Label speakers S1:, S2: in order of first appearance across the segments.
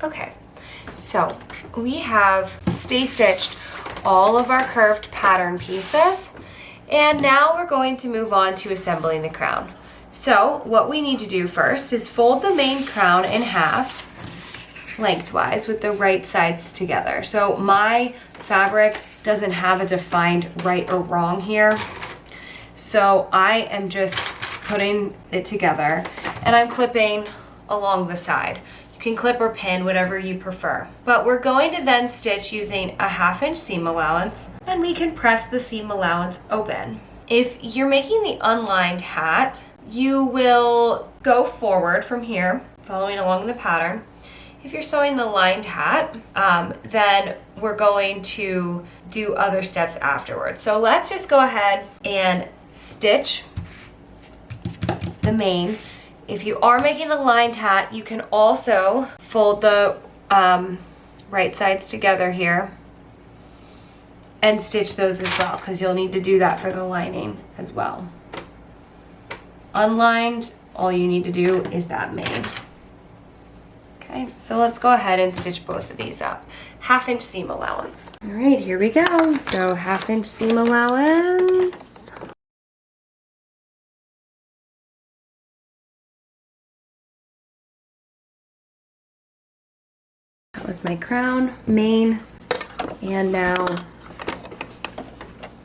S1: Okay, so we have stay stitched all of our curved pattern pieces, and now we're going to move on to assembling the crown. So what we need to do first is fold the main crown in half lengthwise with the right sides together. So my fabric doesn't have a defined right or wrong here, so I am just putting it together and I'm clipping along the side. You can clip or pin, whatever you prefer. But we're going to then stitch using a 1/2 inch seam allowance, and we can press the seam allowance open. If you're making the unlined hat, you will go forward from here, following along the pattern. If you're sewing the lined hat, then we're going to do other steps afterwards. So let's just go ahead and stitch the main. If you are making the lined hat, you can also fold the right sides together here and stitch those as well, because you'll need to do that for the lining as well. Unlined, all you need to do is that main. Okay, so let's go ahead and stitch both of these up. 1/2 inch seam allowance. All right, here we go. So 1/2 inch seam allowance. That was my crown, main, and now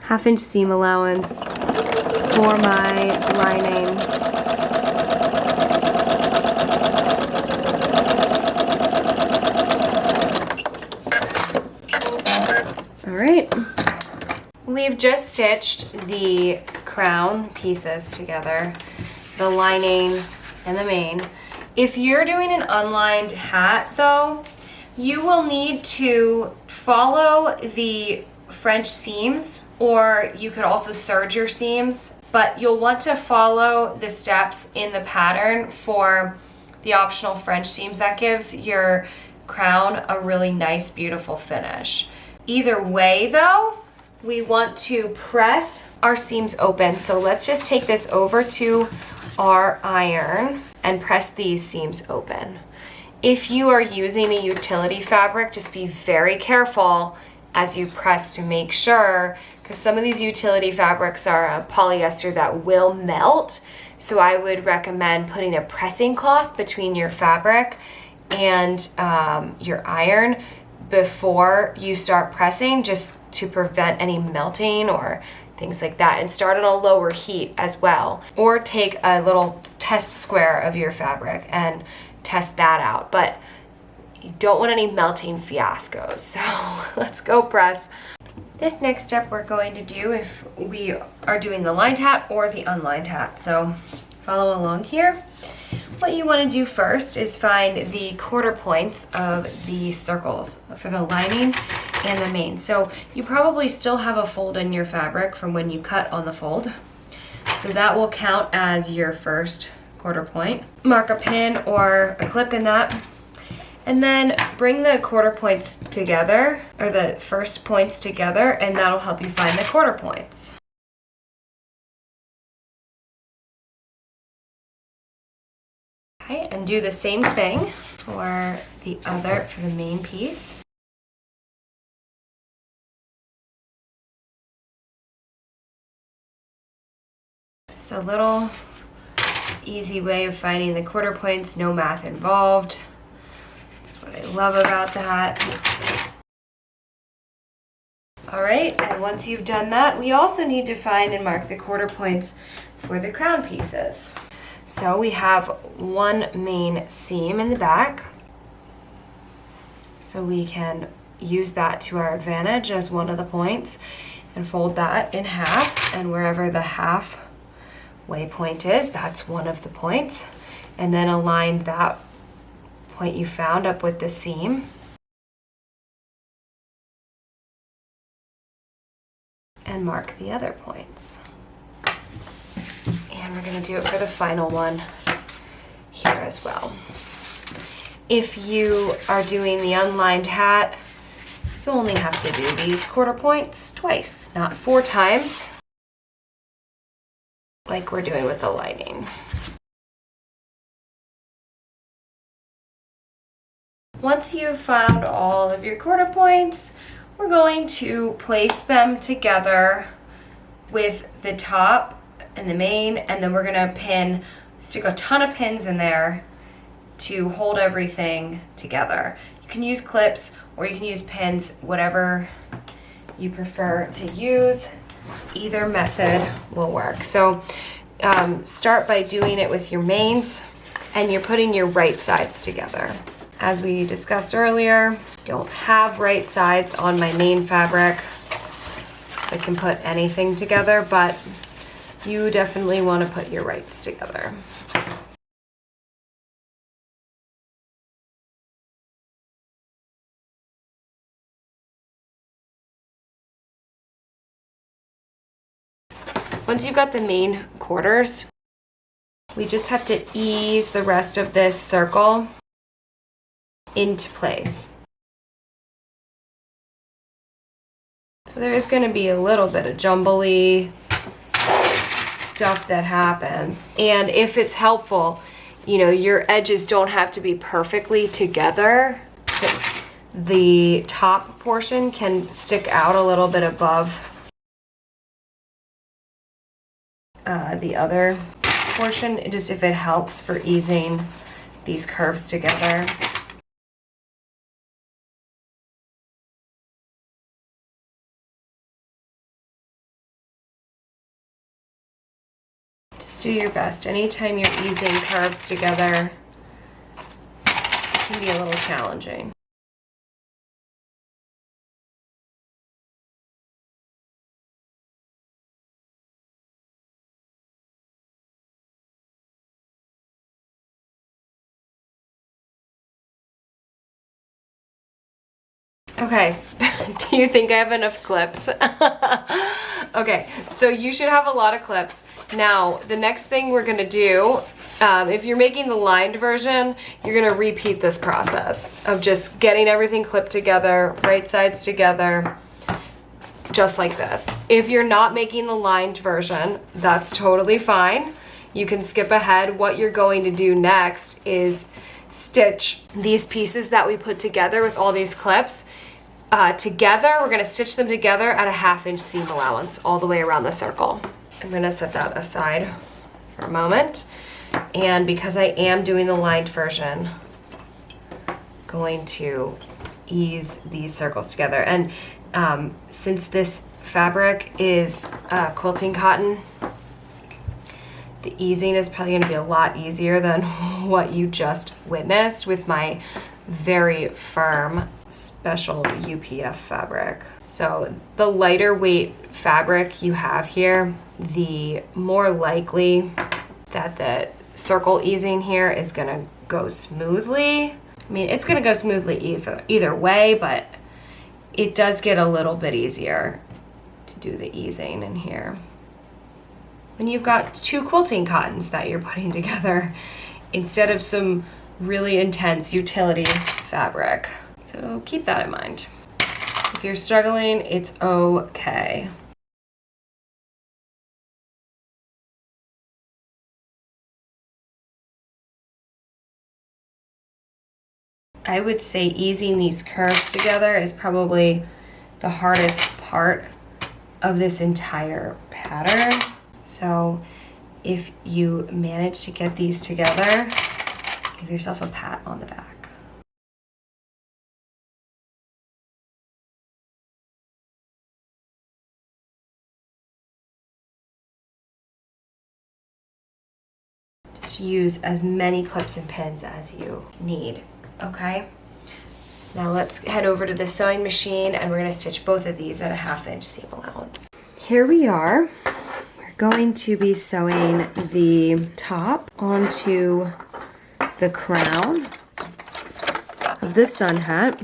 S1: 1/2 inch seam allowance for my lining. All right, we've just stitched the crown pieces together, the lining and the main. If you're doing an unlined hat though, you will need to follow the French seams, or you could also serge your seams, but you'll want to follow the steps in the pattern for the optional French seams. That gives your crown a really nice, beautiful finish. Either way though, we want to press our seams open. So let's just take this over to our iron and press these seams open. If you are using a utility fabric, just be very careful as you press to make sure, because some of these utility fabrics are a polyester that will melt. So I would recommend putting a pressing cloth between your fabric and your iron before you start pressing, just to prevent any melting or things like that, and start on a lower heat as well. Or take a little test square of your fabric and test that out, but you don't want any melting fiascos. So let's go press. This next step we're going to do if we are doing the lined hat or the unlined hat. So follow along here. What you want to do first is find the quarter points of the circles for the lining and the main. So you probably still have a fold in your fabric from when you cut on the fold. So that will count as your first quarter point. Mark a pin or a clip in that, and then bring the quarter points together, or the first points together, and that'll help you find the quarter points. Okay, and do the same thing for the main piece. Just a little easy way of finding the quarter points, no math involved. That's what I love about that. All right, and once you've done that, we also need to find and mark the quarter points for the crown pieces. So we have one main seam in the back, so we can use that to our advantage as one of the points and fold that in half, and wherever the half waypoint is, that's one of the points, and then align that point you found up with the seam, and mark the other points. And we're going to do it for the final one here as well. If you are doing the unlined hat, you only have to do these quarter points twice, not 4 times like we're doing with the lining. Once you've found all of your quarter points, we're going to place them together with the top and the main, and then we're gonna stick a ton of pins in there to hold everything together. You can use clips or you can use pins, whatever you prefer to use. Either method will work. So start by doing it with your mains, and you're putting your right sides together. As we discussed earlier, don't have right sides on my main fabric, so I can put anything together, but you definitely want to put your rights together. Once you've got the main quarters, we just have to ease the rest of this circle into place. So there is going to be a little bit of jumbly stuff that happens. And if it's helpful, you know, your edges don't have to be perfectly together. The top portion can stick out a little bit above the other portion, just if it helps for easing these curves together. Just do your best. Anytime you're easing curves together, it can be a little challenging. Okay, do you think I have enough clips? Okay, so you should have a lot of clips. Now, the next thing we're gonna do, if you're making the lined version, you're gonna repeat this process of just getting everything clipped together, right sides together, just like this. If you're not making the lined version, that's totally fine. You can skip ahead. What you're going to do next is stitch these pieces that we put together with all these clips together. We're gonna stitch them together at a 1/2 inch seam allowance all the way around the circle. I'm gonna set that aside for a moment. And because I am doing the lined version, I'm going to ease these circles together. And since this fabric is quilting cotton, the easing is probably going to be a lot easier than what you just witnessed with my very firm special UPF fabric. So the lighter weight fabric you have here, the more likely that the circle easing here is going to go smoothly. I mean, it's going to go smoothly either way, but it does get a little bit easier to do the easing in here when you've got 2 quilting cottons that you're putting together instead of some really intense utility fabric. So keep that in mind. If you're struggling, it's okay. I would say easing these curves together is probably the hardest part of this entire pattern. So if you manage to get these together, give yourself a pat on the back. Just use as many clips and pins as you need, okay? Now let's head over to the sewing machine and we're gonna stitch both of these at a 1/2 inch seam allowance. Here we are. Going to be sewing the top onto the crown of the sun hat.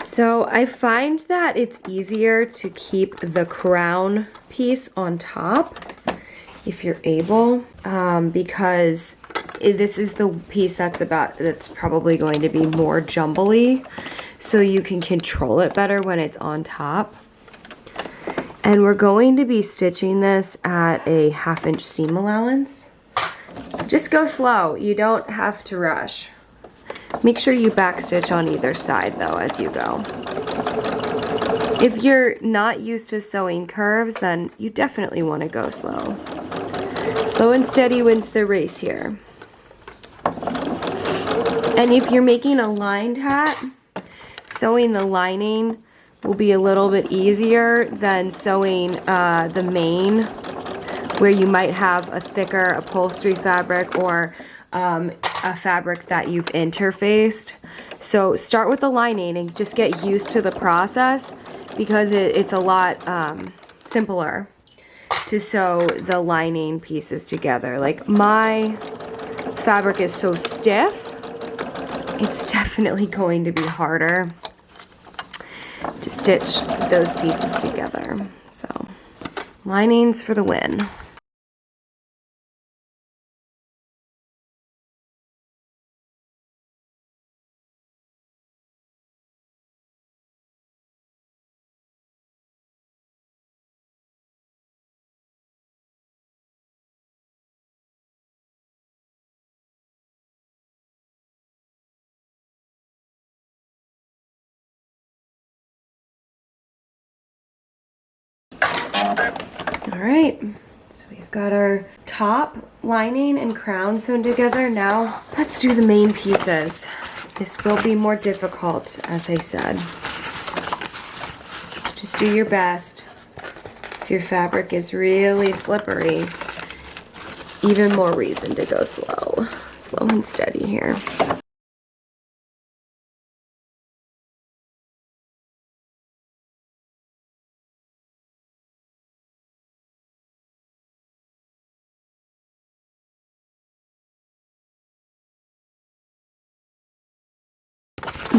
S1: So I find that it's easier to keep the crown piece on top if you're able, because this is the piece that's probably going to be more jumbly, so you can control it better when it's on top. And we're going to be stitching this at a 1/2 inch seam allowance. Just go slow, you don't have to rush. Make sure you backstitch on either side though as you go. If you're not used to sewing curves, then you definitely want to go slow. Slow and steady wins the race here. And if you're making a lined hat, sewing the lining will be a little bit easier than sewing the mane, where you might have a thicker upholstery fabric or a fabric that you've interfaced. So start with the lining and just get used to the process, because it's a lot simpler to sew the lining pieces together. Like, my fabric is so stiff, it's definitely going to be harder to stitch those pieces together. So, linings for the win. All right, so we've got our top, lining, and crown sewn together. Now let's do the main pieces. This will be more difficult, as I said. So just do your best. If your fabric is really slippery, even more reason to go slow. Slow and steady here.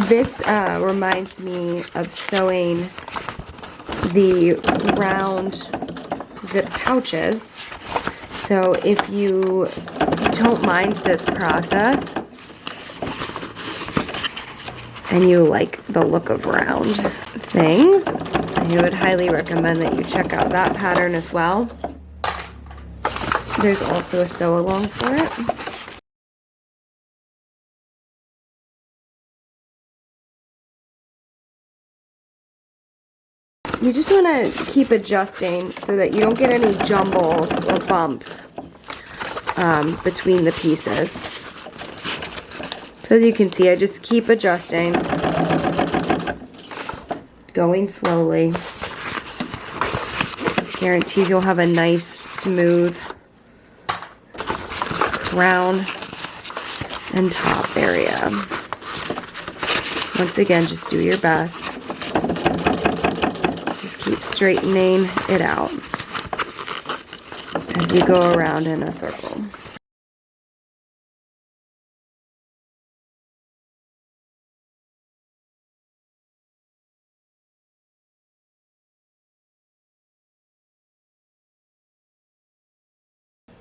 S1: This reminds me of sewing the round zip pouches. So if you don't mind this process and you like the look of round things, I would highly recommend that you check out that pattern as well. There's also a sew along for it. You just want to keep adjusting so that you don't get any jumbles or bumps between the pieces. So as you can see, I just keep adjusting, going slowly. Guarantees you'll have a nice, smooth crown and top area. Once again, just do your best. Keep straightening it out as you go around in a circle.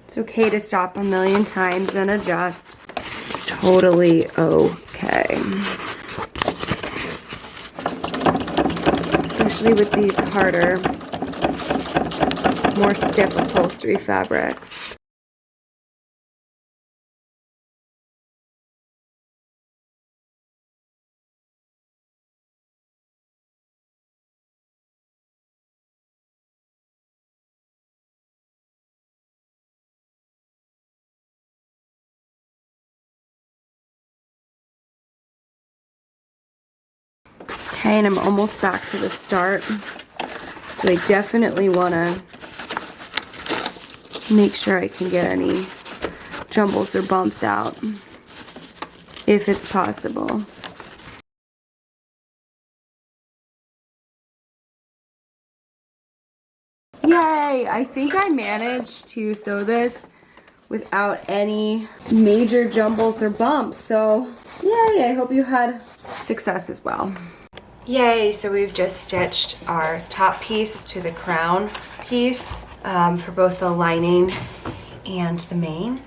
S1: It's okay to stop a million times and adjust. It's totally okay. Especially with these harder, more stiff upholstery fabrics. Okay, and I'm almost back to the start. So I definitely want to make sure I can get any jumbles or bumps out, if it's possible. Yay! I think I managed to sew this without any major jumbles or bumps. So yay, I hope you had success as well. Yay, so we've just stitched our top piece to the crown piece for both the lining and the mane.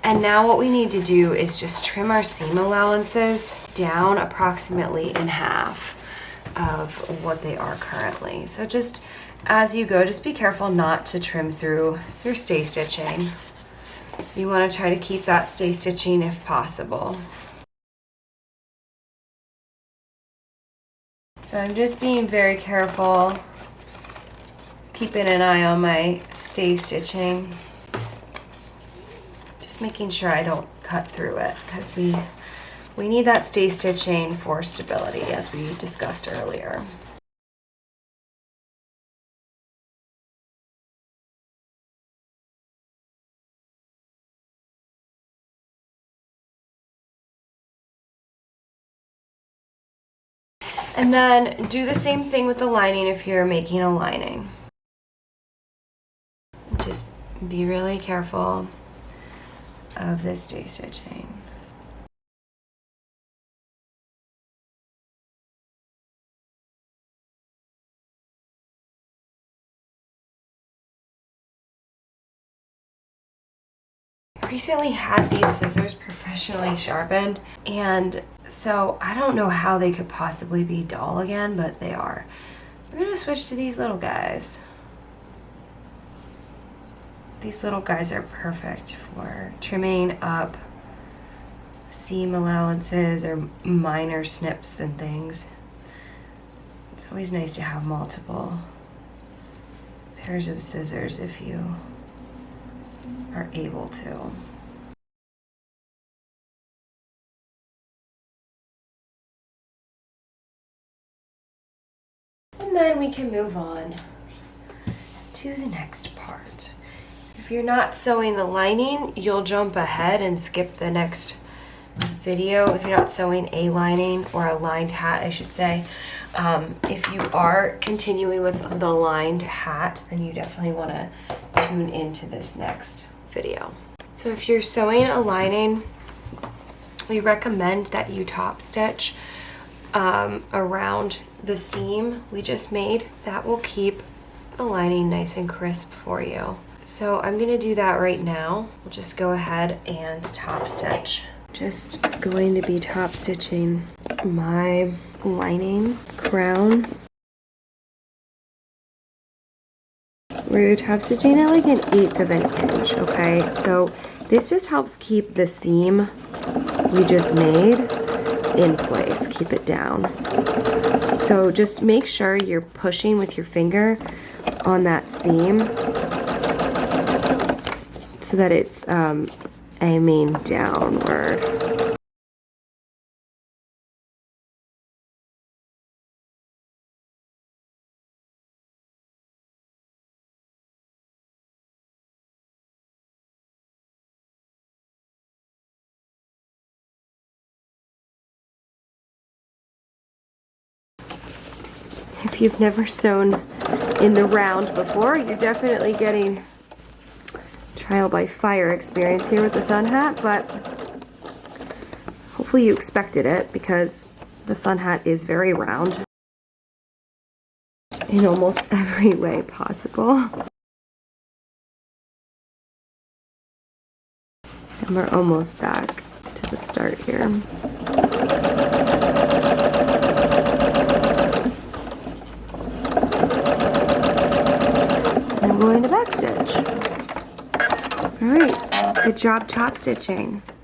S1: And now what we need to do is just trim our seam allowances down approximately in half of what they are currently. So just as you go, just be careful not to trim through your stay stitching. You want to try to keep that stay stitching if possible. So I'm just being very careful, keeping an eye on my stay stitching. Just making sure I don't cut through it because we need that stay stitching for stability, as we discussed earlier. And then do the same thing with the lining if you're making a lining. Just be really careful of the stay stitching. Recently had these scissors professionally sharpened, and so I don't know how they could possibly be dull again, but they are. We're gonna switch to these little guys. These little guys are perfect for trimming up seam allowances or minor snips and things. It's always nice to have multiple pairs of scissors if you are able to. And then we can move on to the next part. If you're not sewing the lining, you'll jump ahead and skip the next video. If you're not sewing a lining or a lined hat, I should say. If you are continuing with the lined hat, then you definitely want to tune into this next video. So if you're sewing a lining, we recommend that you top stitch around the seam we just made. That will keep the lining nice and crisp for you. So I'm gonna do that right now. We'll just go ahead and top stitch. Just going to be top stitching my lining crown. We're top stitching at like 1/8 of an inch, okay? So this just helps keep the seam we just made in place, keep it down. So just make sure you're pushing with your finger on that seam so that it's aiming downward. If you've never sewn in the round before, you're definitely getting trial by fire experience here with the sun hat, but hopefully you expected it because the sun hat is very round in almost every way possible. And we're almost back to the start here. And I'm going to backstitch. All right, good job top stitching.